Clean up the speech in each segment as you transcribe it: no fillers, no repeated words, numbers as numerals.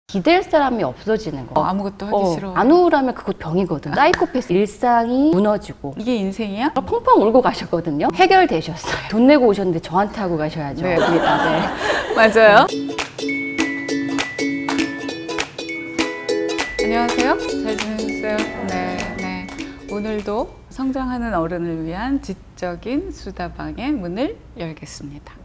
기댈 사람이 없어지는 거. 아무것도 하기 싫어. 안 우울하면 그것 병이거든. 사이코패스 일상이 무너지고 이게 인생이야? 펑펑 울고 가셨거든요. 해결되셨어요. 돈 내고 오셨는데 저한테 하고 가셔야죠. 네. 네. 맞아요. 안녕하세요. 잘 지내셨어요? 네. 오늘도 성장하는 어른을 위한 지적인 수다방의 문을 열겠습니다.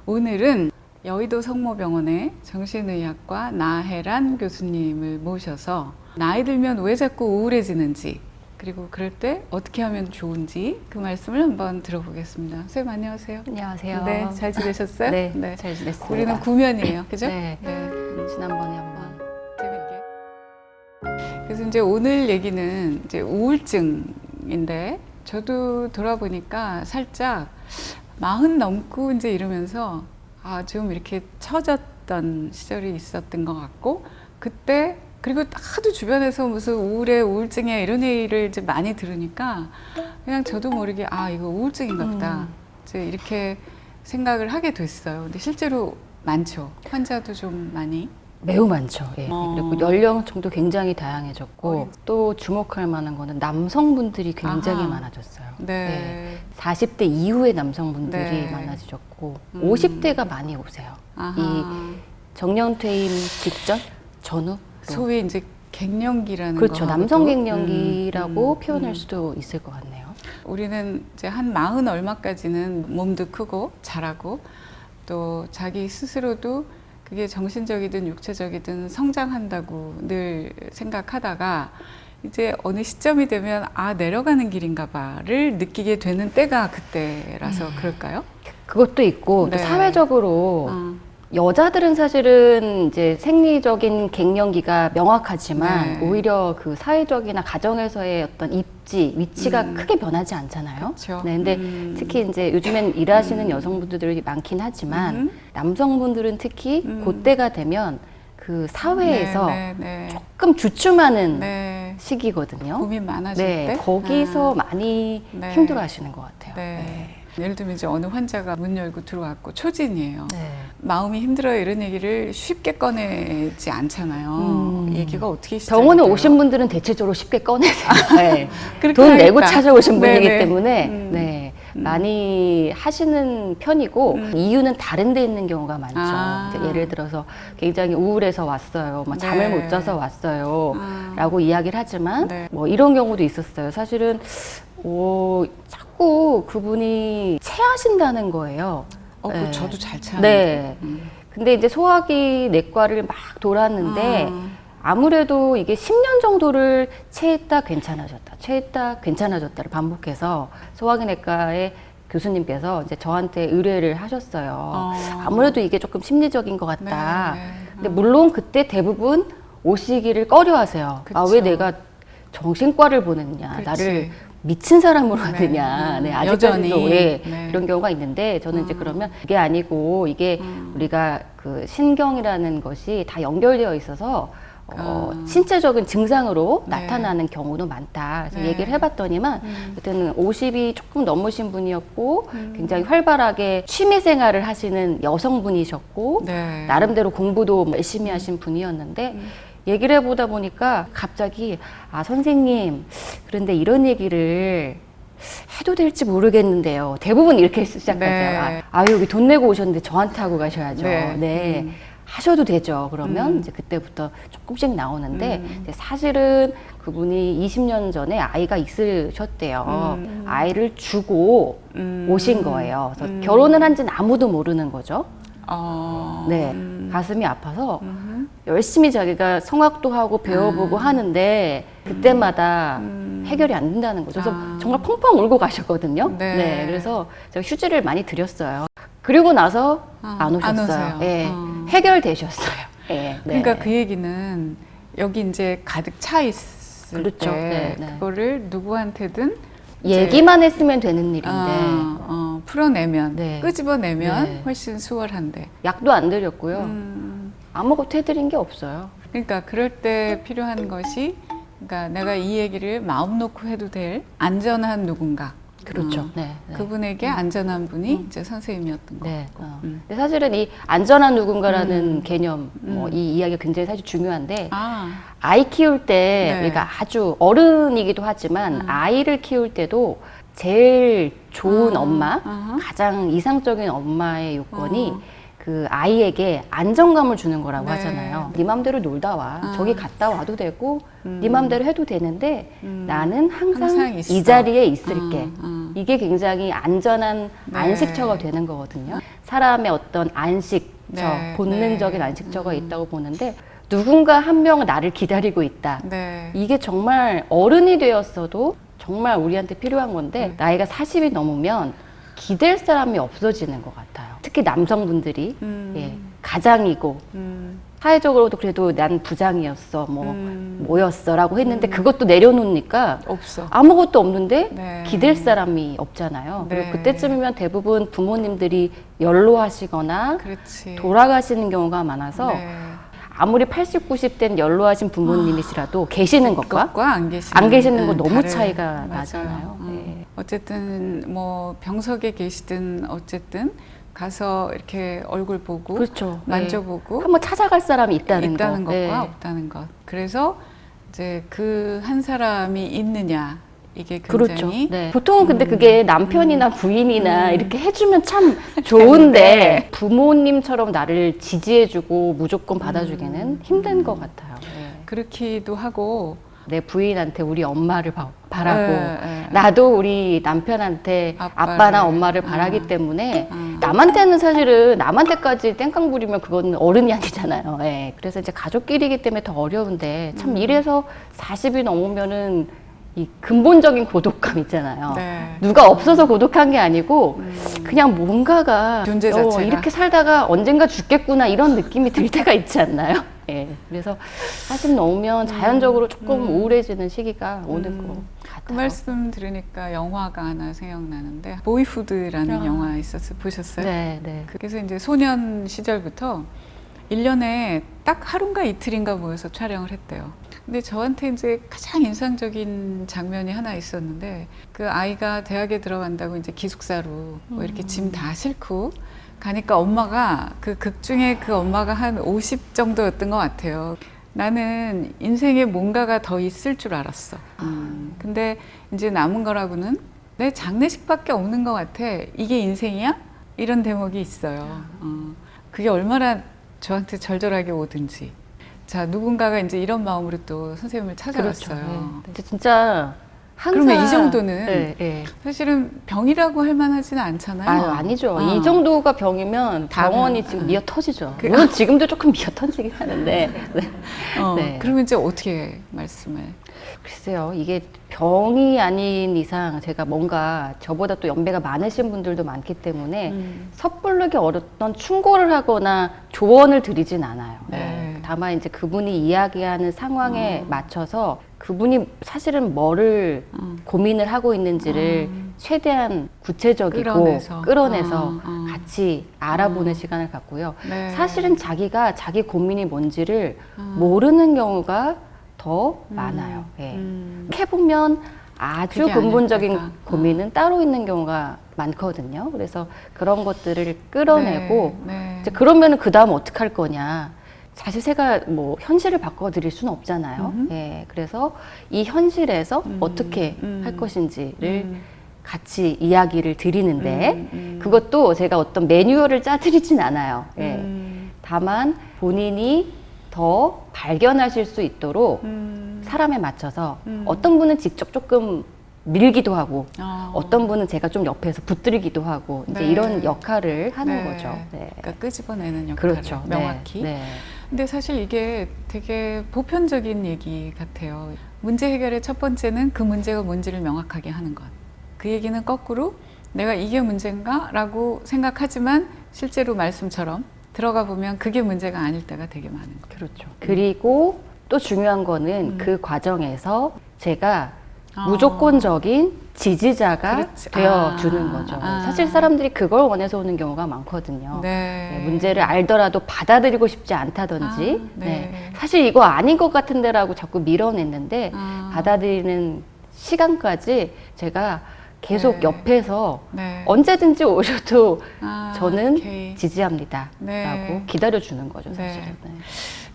오늘은 여의도 성모병원의 정신의학과 나혜란 교수님을 모셔서 나이 들면 왜 자꾸 우울해지는지, 그리고 그럴 때 어떻게 하면 좋은지 그 말씀을 한번 들어보겠습니다. 선생님 안녕하세요. 안녕하세요. 네, 잘 지내셨어요? 네, 잘 지냈습니다. 우리는 구면이에요, 그죠? 네. 지난번에 한번 재밌게. 그래서 이제 오늘 얘기는 이제 우울증인데, 저도 돌아보니까 살짝 40 넘고 이제 이러면서 좀 이렇게 처졌던 시절이 있었던 것 같고, 그때 그리고 하도 주변에서 무슨 우울증이야 이런 얘기를 이제 많이 들으니까 그냥 저도 모르게 이거 우울증인가 보다 이제 이렇게 생각을 하게 됐어요. 근데 실제로 많죠. 환자도 좀 많이. 매우 많죠. 예. 그리고 연령층도 굉장히 다양해졌고 또 주목할 만한 거는 남성분들이 굉장히 많아졌어요. 네. 40대 이후의 남성분들이 네. 많아지셨고 50대가 많이 오세요. 이 정년퇴임 직전, 전후. 소위 이제 갱년기라는 그렇죠. 거하고도. 남성 갱년기라고 표현할 수도 있을 것 같네요. 우리는 이제 한 40 얼마까지는 몸도 크고 잘하고 또 자기 스스로도 그게 정신적이든 육체적이든 성장한다고 늘 생각하다가 이제 어느 시점이 되면 내려가는 길인가 봐를 느끼게 되는 때가 그때라서 그럴까요? 그것도 있고 네. 또 사회적으로 여자들은 사실은 이제 생리적인 갱년기가 명확하지만 네. 오히려 그 사회적이나 가정에서의 어떤 입지, 위치가 크게 변하지 않잖아요. 그쵸. 네, 근데 특히 이제 요즘엔 일하시는 여성분들이 많긴 하지만 남성분들은 특히 그때가 되면 그 사회에서 네. 조금 주춤하는 네. 시기거든요. 고민 많아질 네, 때 거기서 많이 네. 힘들어하시는 것 같아요. 네. 예를 들면 이제 어느 환자가 문 열고 들어왔고 초진이에요. 네. 마음이 힘들어요 이런 얘기를 쉽게 꺼내지 않잖아요. 얘기가 어떻게 시작이 병원에 돼요? 오신 분들은 대체적으로 쉽게 꺼내세요. 네. 그렇게 돈 내고 하니까. 찾아오신 분이기 네네. 때문에 네. 많이 하시는 편이고 이유는 다른 데 있는 경우가 많죠. 이제 예를 들어서 굉장히 우울해서 왔어요. 뭐 잠을 네. 못 자서 왔어요. 라고 이야기를 하지만 네. 뭐 이런 경우도 있었어요. 사실은 자꾸 그분이 체하신다는 거예요. 네. 저도 잘 찾는데. 네. 근데 이제 소화기 내과를 막 돌았는데 아무래도 이게 10년 정도를 체했다 괜찮아졌다를 반복해서 소화기 내과의 교수님께서 이제 저한테 의뢰를 하셨어요. 아무래도 이게 조금 심리적인 것 같다. 네. 근데 물론 그때 대부분 오시기를 꺼려하세요. 왜 내가 정신과를 보느냐, 그렇지. 나를 미친 사람으로 하느냐. 네, 아직까지도 여전히. 이런 경우가 있는데 저는 이제 그러면 그게 아니고 이게 우리가 그 신경이라는 것이 다 연결되어 있어서 신체적인 증상으로 나타나는 경우도 많다. 그래서 얘기를 해봤더니만 그때는 50이 조금 넘으신 분이었고 굉장히 활발하게 취미 생활을 하시는 여성분이셨고 네. 나름대로 공부도 열심히 하신 분이었는데 얘기를 해보다 보니까 갑자기 선생님 그런데 이런 얘기를 해도 될지 모르겠는데요. 대부분 이렇게 시작하세요. 네. 여기 돈 내고 오셨는데 저한테 하고 가셔야죠. 네. 네. 하셔도 되죠. 그러면 이제 그때부터 조금씩 나오는데 이제 사실은 그분이 20년 전에 아이가 있으셨대요. 아이를 주고 오신 거예요. 그래서 결혼을 한지는 아무도 모르는 거죠. 네, 가슴이 아파서 열심히 자기가 성악도 하고 배워보고 하는데 그때마다 해결이 안 된다는 거죠. 그래서 정말 펑펑 울고 가셨거든요. 네. 그래서 제가 휴지를 많이 드렸어요. 그리고 나서 안 오셨어요. 오세요. 네, 해결되셨어요. 네, 그러니까 그 얘기는 여기 이제 가득 차 있을 그렇죠. 때 네. 그거를 누구한테든 얘기만 했으면 되는 일인데 풀어내면, 네. 끄집어내면 네. 훨씬 수월한데. 약도 안 드렸고요. 아무것도 해드린 게 없어요. 그러니까 그럴 때 필요한 것이, 그러니까 내가 이 얘기를 마음 놓고 해도 될 안전한 누군가. 그렇죠. 네, 네. 그분에게 안전한 분이 이제 선생님이었던 거. 네. 근데 사실은 이 안전한 누군가라는 개념, 음. 이 이야기가 굉장히 사실 중요한데, 아, 아이 키울 때, 네. 그러니까 아주 어른이기도 하지만, 아이를 키울 때도 제일 좋은 엄마, 아하. 가장 이상적인 엄마의 요건이 어. 그 아이에게 안정감을 주는 거라고 네. 하잖아요. 네 맘대로 놀다 와. 아. 저기 갔다 와도 되고, 네 맘대로 해도 되는데, 나는 항상 항상 있어. 이 자리에 있을게. 이게 이게 굉장히 안전한 네. 안식처가 되는 거거든요. 사람의 어떤 안식처, 네, 본능적인 네. 안식처가 있다고 보는데, 누군가 한 명은 나를 기다리고 있다. 네. 이게 정말 어른이 되었어도 정말 우리한테 필요한 건데, 나이가 40이 넘으면 기댈 사람이 없어지는 것 같아요. 특히 남성분들이 예, 가장이고 사회적으로도 그래도 난 부장이었어, 뭐였어라고 했는데 그것도 내려놓으니까 없어. 아무것도 없는데 네. 기댈 사람이 없잖아요. 네. 그리고 그때쯤이면 대부분 부모님들이 연로하시거나 그렇지. 돌아가시는 경우가 많아서 네. 아무리 80, 90 된 연로하신 부모님이시라도 계시는 것과 그것과 안 계시는 거 네, 너무 다른- 차이가 맞아요. 나잖아요. 네. 어쨌든 뭐 병석에 계시든 어쨌든 가서 이렇게 얼굴 보고 그렇죠. 만져보고 한번 찾아갈 사람이 있다는 거. 것과 네. 없다는 것. 그래서 이제 그 한 사람이 있느냐 이게 그렇죠. 굉장히 네. 보통은 근데 그게 남편이나 부인이나 이렇게 해주면 참 좋은데 부모님처럼 나를 지지해주고 무조건 받아주기는 힘든 것 같아요. 네. 그렇기도 하고 내 부인한테 우리 엄마를 바라고 네. 나도 우리 남편한테 아빠를. 아빠나 엄마를 바라기 때문에 음. 남한테는 사실은 남한테까지 땡깡 부리면 그건 어른이 아니잖아요. 예. 그래서 이제 가족끼리기 때문에 더 어려운데 참 이래서 40이 넘으면은 이 근본적인 고독감 있잖아요. 네. 누가 없어서 고독한 게 아니고 그냥 뭔가가 존재 자체가. 이렇게 살다가 언젠가 죽겠구나 이런 느낌이 들 때가 있지 않나요? 예. 그래서 40 넘으면 자연적으로 조금 우울해지는 시기가 오는 것 같아요. 그 말씀 들으니까 영화가 하나 생각나는데 보이후드라는 영화 있었어요. 보셨어요? 네, 네. 그래서 이제 소년 시절부터 1년에 딱 하루인가 이틀인가 모여서 촬영을 했대요. 근데 저한테 이제 가장 인상적인 장면이 하나 있었는데 그 아이가 대학에 들어간다고 이제 기숙사로 뭐 이렇게 짐 다 싣고 가니까 엄마가 그 극 중에 그 엄마가 한 50 정도였던 것 같아요. 나는 인생에 뭔가가 더 있을 줄 알았어. 근데 이제 남은 거라고는 내 장례식밖에 없는 것 같아. 이게 인생이야? 이런 대목이 있어요. 그게 얼마나 저한테 절절하게 오든지. 자, 누군가가 이제 이런 마음으로 또 선생님을 찾아왔어요. 그렇죠. 네. 근데 진짜 그러면 이 정도는 네, 네. 사실은 병이라고 할 만하지는 않잖아요. 아니죠. 이 정도가 병이면 병원이 지금 미어 터지죠. 물론 지금도 조금 미어 터지긴 하는데. 네. 네. 그러면 이제 어떻게 말씀을? 글쎄요, 이게 병이 아닌 이상 제가 뭔가 저보다 또 연배가 많으신 분들도 많기 때문에 섣부르게 어떤 충고를 하거나 조언을 드리진 않아요. 네. 다만 이제 그분이 이야기하는 상황에 맞춰서 그분이 사실은 뭐를 고민을 하고 있는지를 최대한 구체적이고 끌어내서 같이 알아보는 시간을 갖고요. 네. 사실은 자기가 자기 고민이 뭔지를 모르는 경우가 더 많아요. 예. 이렇게 보면 아주 그게 근본적인 아닐까. 고민은 따로 있는 경우가 많거든요. 그래서 그런 것들을 끌어내고 네. 이제 그러면은 그 다음 어떻게 할 거냐. 사실 제가 뭐 현실을 바꿔드릴 수는 없잖아요. 예. 그래서 이 현실에서 어떻게 할 것인지를 같이 이야기를 드리는데 그것도 제가 어떤 매뉴얼을 짜드리진 않아요. 예. 다만 본인이 더 발견하실 수 있도록 사람에 맞춰서 어떤 분은 직접 조금 밀기도 하고 어떤 분은 제가 좀 옆에서 붙들기도 하고 이제 네. 이런 역할을 하는 네. 거죠. 네. 그러니까 끄집어내는 역할을 그렇죠. 명확히. 네. 네. 근데 사실 이게 되게 보편적인 얘기 같아요. 문제 해결의 첫 번째는 그 문제가 뭔지를 명확하게 하는 것. 그 얘기는 거꾸로 내가 이게 문제인가? 라고 생각하지만 실제로 말씀처럼 들어가 보면 그게 문제가 아닐 때가 되게 많은 거예요. 그렇죠. 그리고 또 중요한 거는 그 과정에서 제가 무조건적인 지지자가 그렇지. 되어주는 거죠. 사실 사람들이 그걸 원해서 오는 경우가 많거든요. 네. 네, 문제를 알더라도 받아들이고 싶지 않다든지 네. 네. 사실 이거 아닌 것 같은데라고 자꾸 밀어냈는데 아. 받아들이는 시간까지 제가 계속 네. 옆에서 네. 언제든지 오셔도 아, 저는 오케이. 지지합니다. 네. 라고 기다려주는 거죠, 네. 사실은. 네.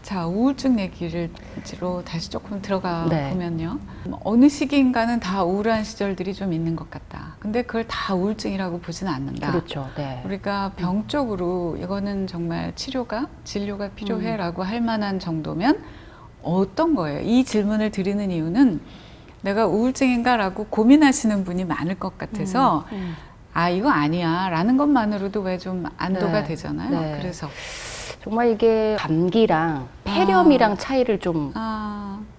자, 우울증 얘기로 다시 조금 들어가 네. 보면요. 어느 시기인가는 다 우울한 시절들이 좀 있는 것 같다. 근데 그걸 다 우울증이라고 보지는 않는다. 그렇죠. 네. 우리가 병적으로 이거는 정말 진료가 필요해라고 할 만한 정도면 어떤 거예요? 이 질문을 드리는 이유는 내가 우울증인가라고 고민하시는 분이 많을 것 같아서 아, 이거 아니야 라는 것만으로도 왜 좀 안도가 네. 되잖아요. 네. 그래서 정말 이게 감기랑 폐렴이랑 차이를 좀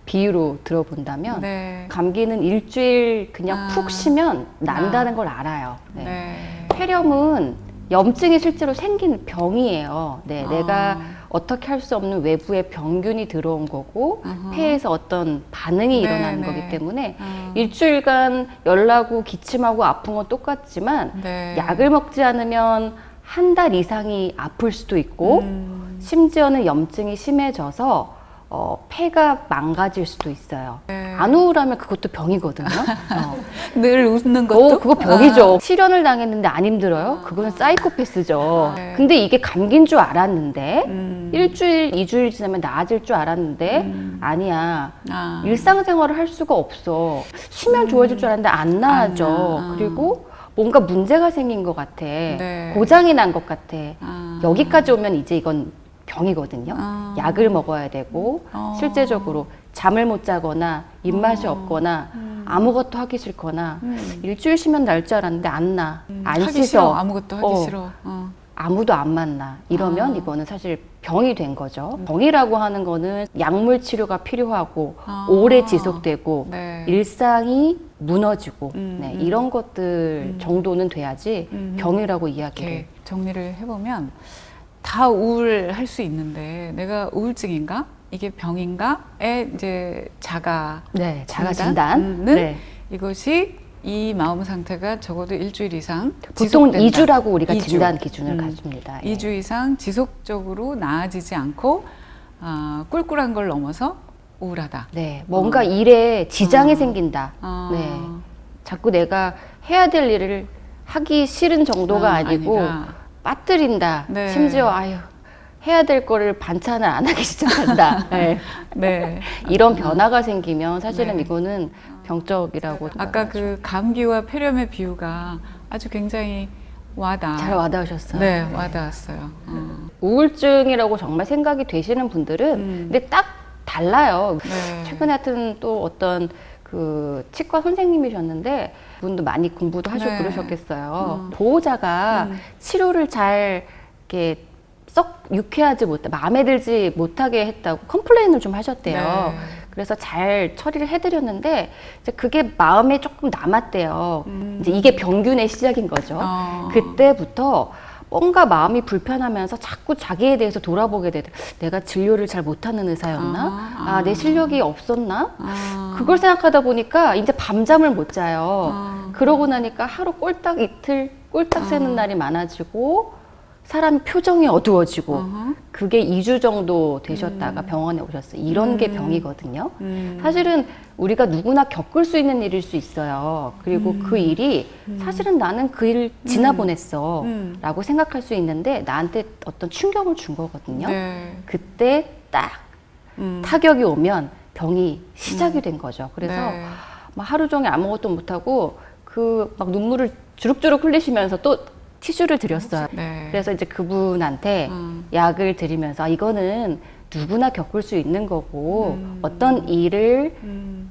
비유로 들어본다면 네. 감기는 일주일 그냥 아. 푹 쉬면 난다는 걸 알아요. 네. 네. 폐렴은 염증이 실제로 생긴 병이에요. 네, 아. 내가 어떻게 할 수 없는 외부의 병균이 들어온 거고 아하. 폐에서 어떤 반응이 네, 일어나는 네. 거기 때문에 아. 일주일간 열나고 기침하고 아픈 건 똑같지만 네. 약을 먹지 않으면 한 달 이상이 아플 수도 있고 심지어는 염증이 심해져서 폐가 망가질 수도 있어요. 네. 안 우울하면 그것도 병이거든요. 늘 웃는 것도 그거 병이죠. 실연을 당했는데 안 힘들어요? 그거는 사이코패스죠. 네. 근데 이게 감기인 줄 알았는데 일주일, 2주일 지나면 나아질 줄 알았는데 아니야. 아. 일상생활을 할 수가 없어. 쉬면 좋아질 줄 알았는데 안 나아져. 안 나. 그리고 뭔가 문제가 생긴 것 같아. 네. 고장이 난 것 같아. 아. 여기까지 오면 이제 이건 병이거든요. 아. 약을 먹어야 되고 실제적으로 잠을 못 자거나 입맛이 없거나 아무것도 하기 싫거나 일주일 쉬면 날 줄 알았는데 안 나. 안 하기 씻어. 싫어. 아무것도 하기 어. 싫어. 아무도 안 만나. 이러면 아. 이거는 사실 병이 된 거죠. 병이라고 하는 거는 약물 치료가 필요하고 아. 오래 지속되고 네. 일상이 무너지고 네, 음. 이런 것들 정도는 돼야지 병이라고 이야기를. 이렇게 정리를 해보면 다 우울할 수 있는데 내가 우울증인가? 이게 병인가?에 이제 자가 네, 자가 진단은 진단. 네. 이것이 이 마음 상태가 적어도 일주일 이상 보통은 지속된다. 2주라고 우리가 2주. 진단 기준을 가집니다. 예. 2주 이상 지속적으로 나아지지 않고 꿀꿀한 걸 넘어서 우울하다. 네, 뭔가 일에 지장이 아. 생긴다. 아. 네, 자꾸 내가 해야 될 일을 하기 싫은 정도가 아니고 아니라. 빠뜨린다. 네. 심지어 아유 해야 될 거를 반찬을 안 하기 시작한다. 네. 네. 이런 변화가 생기면 사실은 네. 이거는 병적이라고 아까 그 감기와 폐렴의 비유가 아주 굉장히 잘 와닿으셨어요. 네, 와닿았어요. 우울증이라고 정말 생각이 되시는 분들은 근데 딱 달라요. 네. 최근에 하여튼 또 어떤 그 치과 선생님이셨는데 그분도 많이 공부도 하시고 네. 그러셨겠어요. 보호자가 치료를 잘 이렇게 썩 유쾌하지 못해 마음에 들지 못하게 했다고 컴플레인을 좀 하셨대요. 네. 그래서 잘 처리를 해드렸는데 이제 그게 마음에 조금 남았대요. 이제 이게 병균의 시작인 거죠. 그때부터 뭔가 마음이 불편하면서 자꾸 자기에 대해서 돌아보게 돼. 내가 진료를 잘 못하는 의사였나? 내 실력이 없었나? 그걸 생각하다 보니까 이제 밤잠을 못 자요. 그러고 나니까 하루 꼴딱 이틀 꼴딱 새는 날이 많아지고 사람 표정이 어두워지고 그게 2주 정도 되셨다가 병원에 오셨어요. 이런 게 병이거든요. 사실은 우리가 누구나 겪을 수 있는 일일 수 있어요. 그리고 그 일이 사실은 나는 그 일 지나보냈어 라고 생각할 수 있는데 나한테 어떤 충격을 준 거거든요. 네. 그때 딱 타격이 오면 병이 시작이 된 거죠. 그래서 네. 막 하루 종일 아무것도 못하고 그 막 눈물을 주룩주룩 흘리시면서 또 티슈를 드렸어요. 네. 그래서 이제 그분한테 약을 드리면서 이거는 누구나 겪을 수 있는 거고 어떤 일을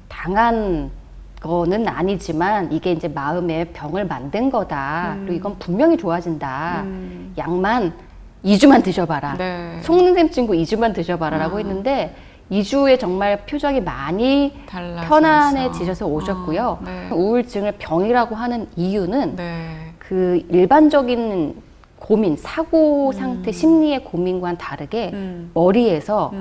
당한 거는 아니지만 이게 이제 마음에 병을 만든 거다. 그리고 이건 분명히 좋아진다. 약만 2주만 드셔봐라. 네. 속는 셈 친구 2주만 드셔봐라 라고 했는데 2주에 정말 표정이 많이 달라져서. 편안해지셔서 오셨고요. 네. 우울증을 병이라고 하는 이유는 네. 그 일반적인 고민, 사고 상태, 심리의 고민과는 다르게 머리에서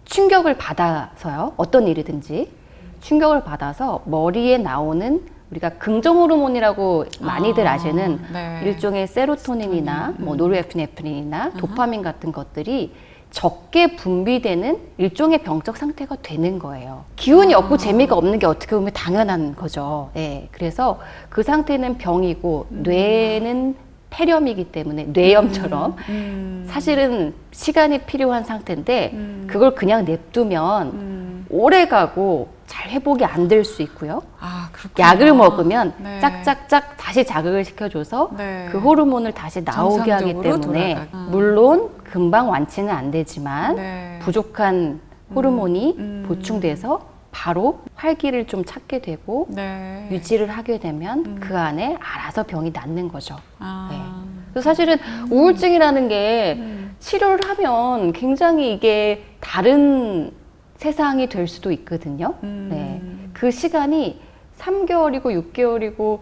충격을 받아서요. 어떤 일이든지 충격을 받아서 머리에 나오는 우리가 긍정 호르몬이라고 많이들 아시는 네. 일종의 세로토닌이나 뭐 노르에피네프린이나 도파민 같은 것들이 적게 분비되는 일종의 병적 상태가 되는 거예요. 기운이 없고 재미가 없는 게 어떻게 보면 당연한 거죠. 예, 그래서 그 상태는 병이고 뇌는 폐렴이기 때문에 뇌염처럼 사실은 시간이 필요한 상태인데 그걸 그냥 냅두면 오래 가고 잘 회복이 안 될 수 있고요. 아, 그렇구나. 약을 먹으면 네. 짝짝짝 다시 자극을 시켜줘서 네. 그 호르몬을 다시 나오게 하기 정상적으로 때문에 돌아가게. 물론 금방 완치는 안 되지만 네. 부족한 호르몬이 보충돼서 바로 활기를 좀 찾게 되고 네. 유지를 하게 되면 그 안에 알아서 병이 낫는 거죠. 아. 네. 그래서 사실은 우울증이라는 게 치료를 하면 굉장히 이게 다른 세상이 될 수도 있거든요. 네. 그 시간이 3개월이고 6개월이고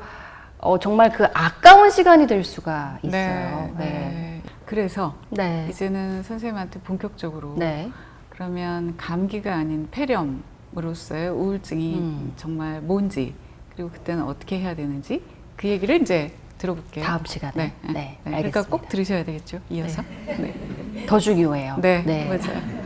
정말 그 아까운 시간이 될 수가 있어요. 네. 네. 네. 그래서 네. 이제는 선생님한테 본격적으로 네. 그러면 감기가 아닌 폐렴으로서의 우울증이 정말 뭔지 그리고 그때는 어떻게 해야 되는지 그 얘기를 이제 들어볼게요. 다음 시간에. 네. 네. 그러니까 알겠습니다. 꼭 들으셔야 되겠죠. 이어서. 네. 더 중요해요. 네. 네. 맞아요.